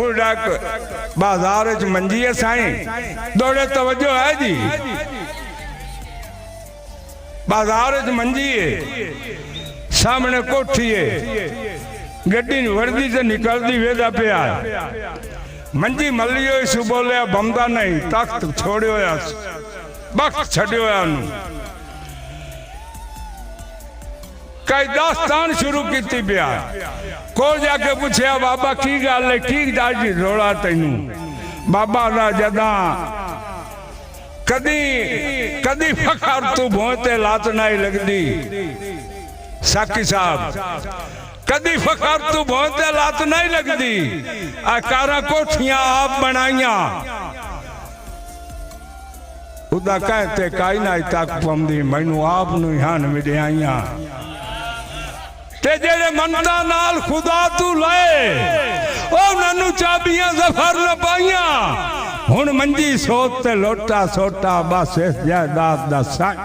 बुढ़ा बाजार च मंजी है साईं, दौड़े तवज्जो है जी। बाजार च मंजी है, सामने कोठी है, गड्डी वर्दी से निकलती वेदा पिया। मंजी मलियो सु बोलिया बमदा नहीं, तख्त छोड़ियो बख्त छड़ियो। कई दास्तान शुरू की पिया। को जाके पूछया बाबा की गल है, की दाजी रोला तैनू? बाबा ना जदा कदी कदी फखर तू भोंते लात नहीं लगदी। साकी साहब कदी फखर तू भोंते लात नहीं लगदी। कारा कोठियां आप बनाइया, उदा कहते काई ना तक पमदी, मैनू आप नू हान मिडियाइया। ते जेड़े मनता नाल खुदा तू लाए, ओ ननू चाबियां जफर न पाइया। हुण मंजी सोत ते लोटा सोटा, बस इस जायदाद दा साईं।